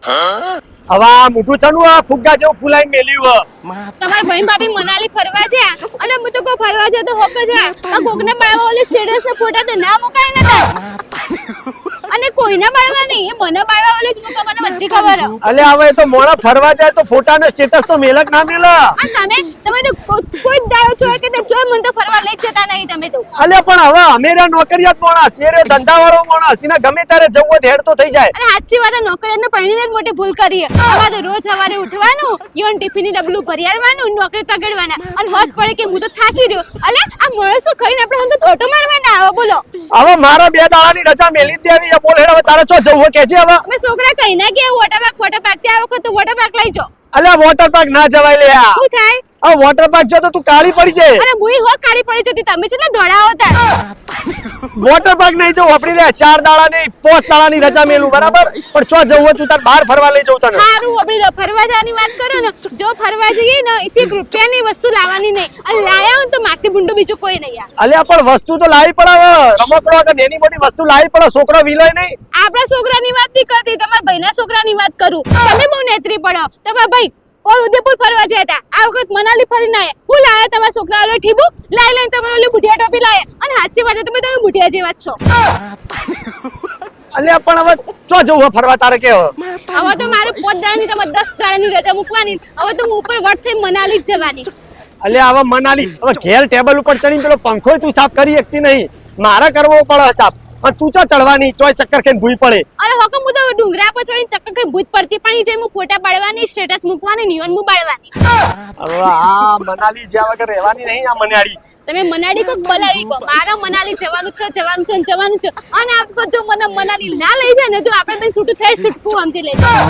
હવે મોટું છનું આ ફુગ્ગા જેવું ફૂલાઈ મેલ્યું તમારા ભાઈ ભાભી મનાલી ફરવા છે અને હું તો કોઈ ફરવા છે તો હોક છે આ કોકને બાળવા ઓલે સ્ટેટસ ના ફોટા તો ના મુકાય ને તાર અને કોઈના બાળવા નહીં એ મને બાળવા ઓલે જ મુકા મને બધી ખબર હે અલે હવે તો મોણા ફરવા જાય તો ફોટા નો સ્ટેટસ તો મેલક ના મેલ અને તમે તો કોઈ દાડો છો કે તે જો મને તો ફરવા લઈ જતા નહીં તમે તો અલે પણ હવે અમેરા નોકરિયાત માણસ શેરે ધંધા વાળો માણસ એને ગમે ત્યારે જવું તો હેડ તો થઈ જાય અને સાચી વાત નોકરીને પૈણીને જ મોટી ભૂલ કરી આવા તો રોજ સવારે ઉઠવાનું યોન ટિફિન ની ડબલું ભરી આવવાનું નોકરી તગડવાના અને હોશ પડે કે હું તો થાકી રહ્યો અલે આ માણસ તો ખાઈને આપણે હંગત ઓટો મારવાના આવો બોલો હવે મારા 2 દાડાની રજા મેલી દેવી છે બોલ હેડ હવે તારે ચો જવું કે છે હવે અમે છોકરા કઈ ના કે વોટર પાર્ક ત્યાં વખત તો વોટર પાર્ક લઈ જો અલે વોટર પાર્ક ના જવાય લે આ શું થાય આ વોટર પાર્ક જો તો તું કાળી પડી જાય અરે મુઈ હો કાળી પડી જતી તમે છે ને દોડાવો તા વોટર પાર્ક નહીં જવું આપડી રે 4 દાડા ની 5 દાડાની રજા મેલું બરાબર પણ ચો જવું તું તાર બહાર ફરવા લઈ જઉં તને સારું આપડી ફરવા જવાની વાત કરો ને જો ફરવા જઈએ ને એથી રૂપિયાની વસ્તુ લાવવાની નહીં અને લાયા હોય તો માથી ભૂંડો બીજું કોઈ નહીં યાર અલ્યા પણ વસ્તુ તો લાવી પડે હવે રમકડો કે એની બધી વસ્તુ લાવી પડે છોકરો વિલોય નહીં આપણા છોકરાની વાત નહીં કરતી તમારા ભાઈના છોકરાની વાત કરું તમે બહુ નેત્રી પડો તમારા ભાઈ કોર ઉદયપુર ફરવા ગયા હતા આ વખત મનાલી ફરીને આયા હું લાયા તમારા છોકરા ઓલો ઠીબુ લઈ લઈને તમારે ઓલી બુઢિયા ટોપી લાયા અને સાચી વાત તમે બુઢિયા જેવા જ છો અલ્યા પણ હવે ચો જવું ફરવા તારે કે હવે તો મારે 5 દાડાની તમે 10 દાડાની રજા મૂકવાની હવે તો હું ઉપર વટ થઈ મનાલી જ જવાની અલ્યા હવે મનાલી હવે ઘેર ટેબલ ઉપર ચડીને પેલો પંખો તું સાફ કરી શકતી નહીં મારા કરવો પડે સાફ પણ તું ચો ચડવાની ચોય ચક્કર ખાઈને ભૂઈ પડે અરે હોકમ હું તો ડુંગરા પર ચડીને ચક્કર ખાઈ ભૂત પડતી પણ જે હું ફોટા પાડવાની સ્ટેટસ મૂકવાની નિયન હું પાડવાની હવે આ મનાલી જ્યાં વગર રહેવાની નહીં આ મનાડી તમે મનાલી કો બલાડી કો મારા મનાલી જવાનું છે અને આપકો જો મને મનાલી ના લઈ જાય ને તો આપણે તો છૂટું થઈ છૂટકું આમથી લઈ જાય